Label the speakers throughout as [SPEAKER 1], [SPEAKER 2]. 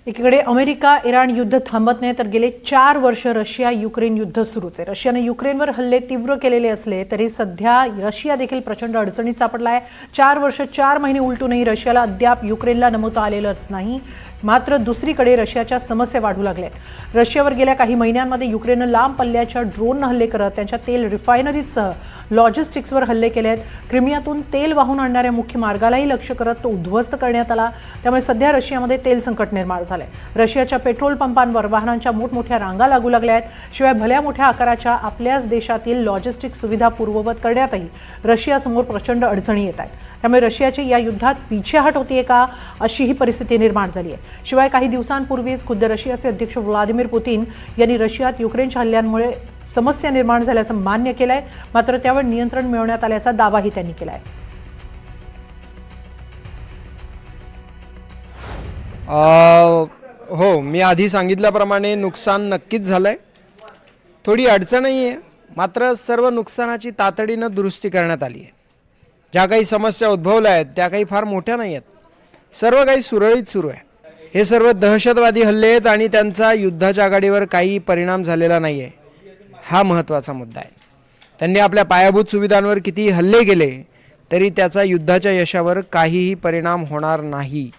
[SPEAKER 1] एकीकडे America Iran युद्ध थांबत नाही तर गेले 4 वर्ष रशिया युक्रेन युद्ध सुरूच आहे। रशियाने युक्रेनवर हल्ले तीव्र केलेले असले तरी सध्या रशिया देखील प्रचंड अडचणीत सापडला आहे। 4 वर्ष 4 महिने उलटूनही रशियाला अद्याप युक्रेनला नमवता आलेलंच नाही। मात्र दुसरीकडे रशियाच्या समस्या वाढू लागल्यात। रशियावर गेल्या काही महिन्यांमध्ये युक्रेनने लांब पल्ल्याच्या ड्रोन हल्ले करत त्यांच्या तेल रिफायनरीजसह लॉजिस्टिक्सवर हल्ले केले आहेत। क्रिमियातून तेल वाहून आणणाऱ्या मुख्य मार्गालाही लक्ष्य करत तो उद्ध्वस्त करण्यात आला। त्यामुळे सध्या रशियामध्ये तेल संकट निर्माण झाले। रशियाच्या पेट्रोल पंपांवर वाहनांच्या मोठमोठ्या रांगा लागू लागल्या आहेत। शिवाय भल्या मोठ्या आकाराच्या आपल्याच देशातील लॉजिस्टिक सुविधा पूर्ववत करण्यातही रशियासमोर प्रचंड अडचणी येत आहेत। त्यामुळे रशियाची या युद्धात पिछेहाट होतीये का अशी ही परिस्थिती निर्माण झाली आहे। शिवाय काही दिवसांपूर्वीच खुद्द रशियाचे अध्यक्ष व्लादिमीर पुतीन यांनी रशियात युक्रेनच्या हल्ल्यांमुळे समस्या निर्माण झाल्याचं मान्य केलंय। मात्र त्यावर नियंत्रण मिळवण्यात आल्याचा दावाही त्यांनी केलाय।
[SPEAKER 2] हो, मी आधी सांगितल्याप्रमाणे नुकसान नक्कीच झालंय। थोडी अडचणही आहे, मात्र सर्व नुकसानाची तातडीनं दुरुस्ती करण्यात आली आहे। ज्या काही समस्या उद्भवल्या आहेत त्या काही फार मोठ्या नाही आहेत। सर्व काही सुरळीत सुरू आहे। हे सर्व दहशतवादी हल्ले आहेत आणि त्यांचा युद्धाच्या आघाडीवर काही परिणाम झालेला नाही आहे, हा महत्त्वाचा मुद्दा आहे। त्यांनी आपल्या पायाभूत सुविधांवर किती हल्ले केले तरी त्याचा युद्धाच्या यशावर काहीही परिणाम होणार नाही।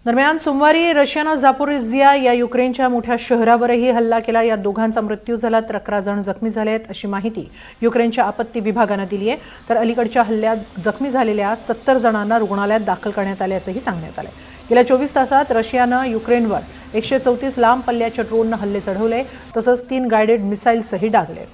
[SPEAKER 1] दरम्यान सोमवारी रशियाने झापोरिझिया या युक्रेनच्या मोठ्या शहरावरही हल्ला केला। या दोघांचा मृत्यू झाला तर 11 जण जखमी झाले आहेत अशी माहिती युक्रेनच्या आपत्ती विभागाने दिली आहे। तर अलीकडच्या हल्ल्यात जखमी झालेल्या 70 जणांना रुग्णालयात दाखल करण्यात आल्याचंही सांगण्यात आलंय। गेल्या 24 तासात रशियाने युक्रेनवर 134 लांब पल्ल्याच्या ड्रोनने हल्ले चढवले, तसंच 3 गाइडेड मिसाईल्सही डागले।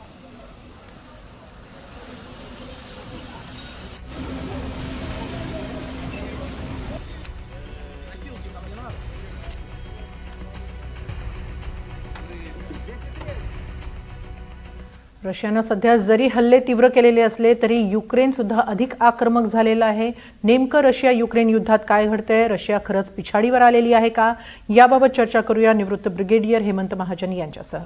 [SPEAKER 1] रशियाने सध्या जरी हल्ले तीव्र केलेले असले तरी युक्रेन सुद्धा अधिक आक्रमक झालेला आहे। नेमकं रशिया युक्रेन युद्धात काय घडतंय, रशिया खरंच पिछाडीवर आलेली आहे का, याबाबत चर्चा करूया निवृत्त ब्रिगेडियर हेमंत महाजन यांच्यासह।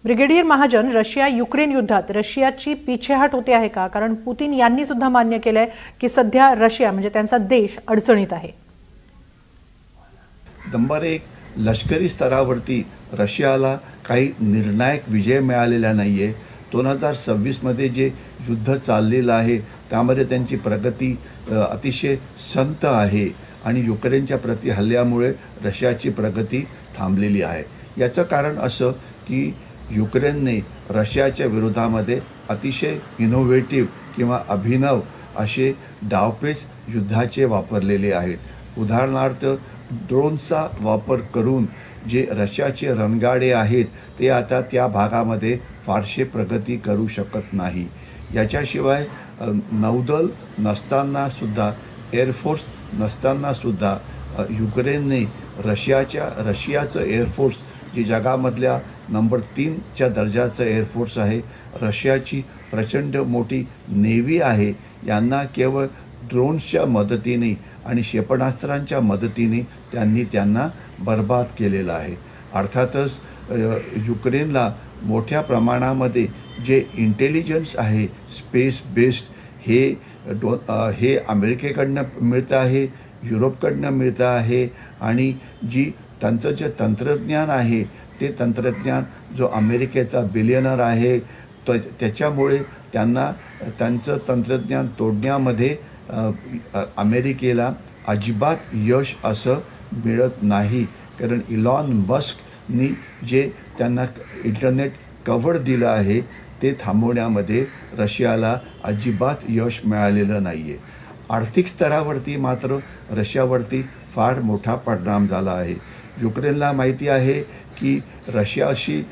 [SPEAKER 1] ब्रिगेडियर महाजन, रशिया युक्रेन युद्धात रशियाची पिछेहाट होते आहे का? कारण पुतीन यांनी सुद्धा मान्य केलंय की सध्या रशिया म्हणजे त्यांचा देश अडचणीत आहे।
[SPEAKER 3] नंबर 1, लष्करी स्तरावरती रशियाला काही निर्णायक विजय मिळालेला नाही आहे। 2026मध्ये जे युद्ध चाललेलं आहे त्यामध्ये त्यांची प्रगती अतिशय संत आहे आणि युक्रेनच्या प्रति हल्ल्यामुळे रशियाची प्रगती थांबलेली आहे। याचं कारण असं की युक्रेनने रशियाच्या विरोधामध्ये अतिशय इनोव्हेटिव्ह किंवा अभिनव असे डावपेच युद्धाचे वापरलेले आहेत। उदाहरणार्थ ड्रोनचा वापर करून जे रशियाचे रणगाडे आहेत ते आता त्या भागामध्ये फारसे प्रगती करू शकत नाही। याच्याशिवाय नौदल नसतानासुद्धा, एअरफोर्स नसतानासुद्धा युक्रेनने रशियाचं एअरफोर्स जे जगामधल्या नंबर 3च्या दर्जाचं एअरफोर्स आहे, रशियाची प्रचंड मोठी नेव्ही आहे, यांना केवळ ड्रोन्सच्या मदतीने आणि क्षेपणास्त्रांच्या मदतीने त्यांना बर्बाद केलेलं आहे। अर्थातच युक्रेनला मोठ्या प्रमाणामध्ये जे इंटेलिजन्स आहे स्पेस बेस्ड हे अमेरिकेकडनं मिळतं आहे, युरोपकडनं मिळतं आहे आणि त्यांचं जे तंत्रज्ञान आहे ते तंत्रज्ञान जो अमेरिकेचा बिलियनर आहे त्याच्यामुळे त्यांचं तंत्रज्ञान तोडण्यामध्ये अमेरिकेला अजिबात यश असं मिळत नाही। कारण इलॉन मस्कनी जे त्यांना इंटरनेट कव्हर दिलं आहे ते थांबवण्यामध्ये रशियाला अजिबात यश मिळालेलं नाही आहे। आर्थिक स्तरावरती मात्र रशियावरती फार मोठा परिणाम झाला आहे। युक्रेनला माहिती आहे की रशियाशी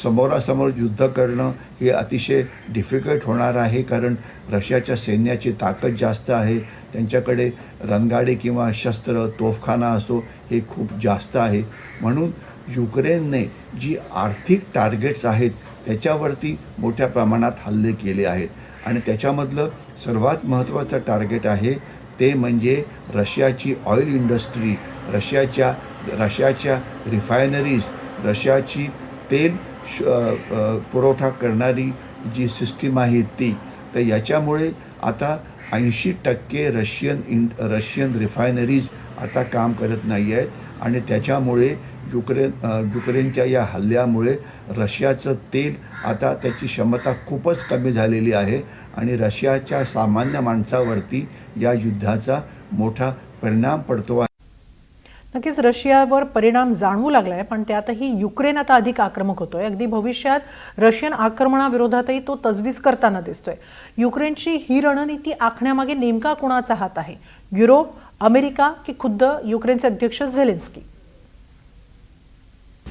[SPEAKER 3] समोरासमोर युद्ध करणं हे अतिशय डिफिकल्ट होणार आहे, कारण रशियाच्या सैन्याची ताकद जास्त आहे, त्यांच्याकडे रणगाडे किंवा शस्त्र तोफखाना असो हे खूप जास्त आहे। म्हणून युक्रेनने जी आर्थिक टार्गेट्स आहेत त्याच्यावरती मोठ्या प्रमाणात हल्ले केले आहेत आणि त्याच्यामधलं सर्वात महत्त्वाचं टार्गेट आहे ते म्हणजे रशियाची ऑइल इंडस्ट्री, रशियाच्या रिफायनरीज, रशियाची तेल पुरवठा करणारी जी सिस्टीम आहे ती। तर याच्यामुळे आता 80% रशियन रिफायनरीज आता काम करत नाही आहेत आणि त्याच्यामुळे युक्रेनच्या या हल्ल्यामुळे रशियाचं तेल आता त्याची क्षमता खूपच कमी झालेली आहे आणि रशियाच्या सामान्य माणसावरती या युद्धाचा मोठा परिणाम पडतो आहे.
[SPEAKER 1] नक्कीच रशियावर परिणाम जाणवू लागलाय, पण त्यातही युक्रेन आता अधिक आक्रमक होतोय. अगदी भविष्यात रशियन आक्रमणाविरोधातही तो तजवीज करताना दिसतोय. युक्रेनची ही रणनीती आखण्यामागे नेमका कोणाचा हात आहे? युरोप, अमेरिका की खुद्द युक्रेनचे अध्यक्ष झेलेन्स्की?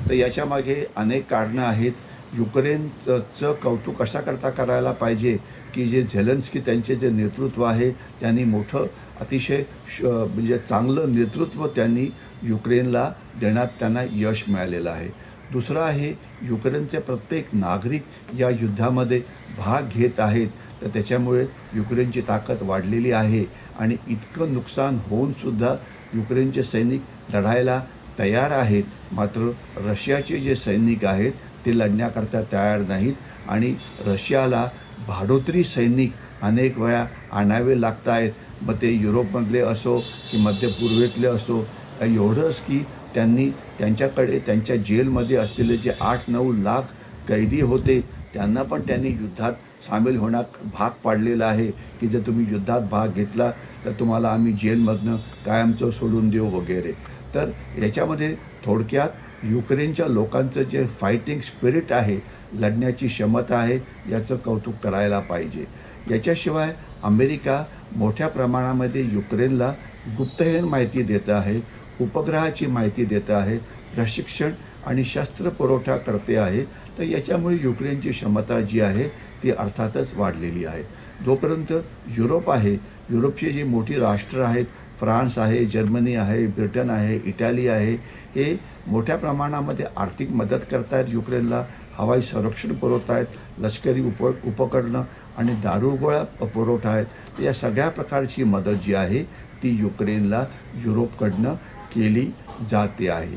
[SPEAKER 3] तर याच्या मागे अनेक कारणं आहेत. युक्रेनचं कौतुक कशा करता करायला पाहिजे की जे झेलेन्स्की त्यांचे जे नेतृत्व आहे त्यांनी मोठं अतिशय म्हणजे चांगलं नेतृत्व त्यांनी युक्रेनला देण्यात त्यांना यश मिळालेलं आहे. दुसरं आहे युक्रेनचे प्रत्येक नागरिक या युद्धामध्ये भाग घेत आहेत, तर त्याच्यामुळे युक्रेनची ताकद वाढलेली आहे आणि इतकं नुकसान होऊनसुद्धा युक्रेनचे सैनिक लढायला तयार आहेत. मात्र रशियाचे जे सैनिक आहेत ते लढण्याकरता तयार नाहीत आणि रशियाला भाडोत्री सैनिक अनेक वेळा आणावे लागत आहेत. मग ते युरोपमधले असो की मध्य पूर्वेतले असो. एवढंच की त्यांनी त्यांच्याकडे त्यांच्या जेलमध्ये असलेले जे 8-9 लाख कैदी होते त्यांना पण त्यांनी युद्धात सामील होण्यात भाग पाडलेला आहे की जर तुम्ही युद्धात भाग घेतला तर तुम्हाला आम्ही जेलमधनं कायमचं सोडून देऊ वगैरे. तर याच्यामध्ये थोडक्यात युक्रेनच्या लोकांचं जे फायटिंग स्पिरिट आहे, लढण्याची क्षमता आहे, याचं कौतुक करायला पाहिजे. याच्याशिवाय अमेरिका मोठ्या प्रमाणामध्ये युक्रेनला गुप्तहेर माहिती देत आहे, उपग्रहाची माहिती देत आहे, प्रशिक्षण आणि शस्त्र पुरवठा करते आहे. तर याच्यामुळे युक्रेनची क्षमता जी आहे ती अर्थातच वाढलेली आहे. जोपर्यंत युरोप आहे, युरोपची जी मोठी राष्ट्र आहेत, फ्रान्स आहे, जर्मनी आहे, ब्रिटन आहे, इटाली आहे, हे मोठ्या प्रमाणामध्ये आर्थिक मदत करत आहेत युक्रेनला, हवाई संरक्षण पुरवत आहेत, लष्करी उपकरणं आणि दारुगोळा पुरवठा आहेत. तर या सगळ्या प्रकारची मदत जी आहे ती युक्रेनला युरोपकडनं केली जाते आहे.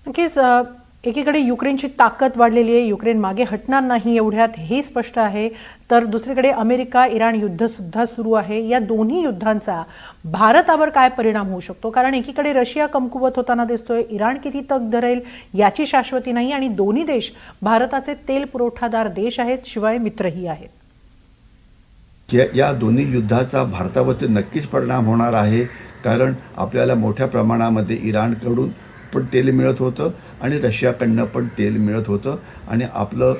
[SPEAKER 1] नक्कीच एकीकडे युक्रेनची ताकद वाढलेली आहे, युक्रेन मागे हटणार नाही एवढ्यात हे स्पष्ट आहे. तर दुसरीकडे अमेरिका इराण युद्ध सुद्धा सुरू आहे. या दोन्ही युद्धांचा भारतावर काय परिणाम होऊ शकतो? कारण एकीकडे रशिया कमकुवत होताना दिसतोय, इराण किती तग धरेल याची शाश्वती नाही आणि दोन्ही देश भारताचे तेल पुरवठादार देश आहेत, शिवाय मित्रही आहेत.
[SPEAKER 3] या दोन्ही युद्धाचा भारतावरती नक्कीच परिणाम होणार आहे. कारण आपल्याला मोठ्या प्रमाणामध्ये इराणकडून पण तेल मिळत होतं आणि रशियाकडनं पण तेल मिळत होतं आणि आपलं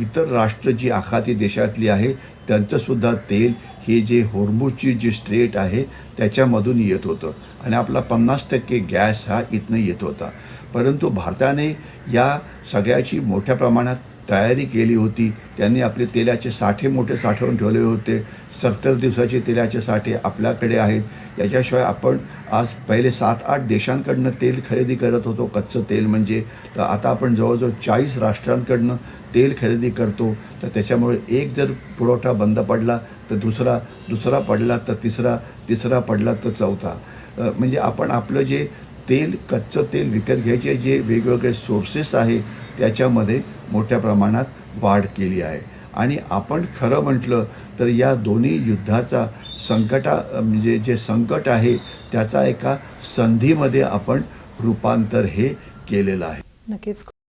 [SPEAKER 3] इतर राष्ट्र जी आखाती देशातली आहे त्यांचंसुद्धा तेल हे जे होर्मुझची जी स्ट्रेट आहे त्याच्यामधून येत होतं आणि आपला 50% गॅस हा इथनं येत होता. परंतु भारताने या सगळ्याची मोठ्या प्रमाणात तयारी केली होती. त्यांनी आपले तेलाचे साठे मोठे साठवून ठेवले होते. 70 दिवसाचे तेलाचे साठे आपल्याकडे आहेत. याच्याशिवाय आपण आज पहिले 7-8 देशांकडनं तेल खरेदी करत होतो, कच्चं तेल म्हणजे. तर आता आपण जवळजवळ 40 राष्ट्रांकडनं तेल खरेदी करतो. तर त्याच्यामुळे एक जर पुरवठा बंद पडला तर दुसरा पडला तर तिसरा पडला तर चौथा. म्हणजे आपण आपलं जे तेल, कच्चं तेल विकत घ्यायचे जे वेगवेगळे सोर्सेस आहे त्याच्यामध्ये मोठ्या प्रमाणात वाढ केली आहे. आणि आपण खरं म्हटलं तर या दोन्ही युद्धाचा म्हणजे जे संकट आहे त्याचा एका संधीमध्ये आपण रूपांतर हे केलेलं आहे.
[SPEAKER 1] नक्कीच.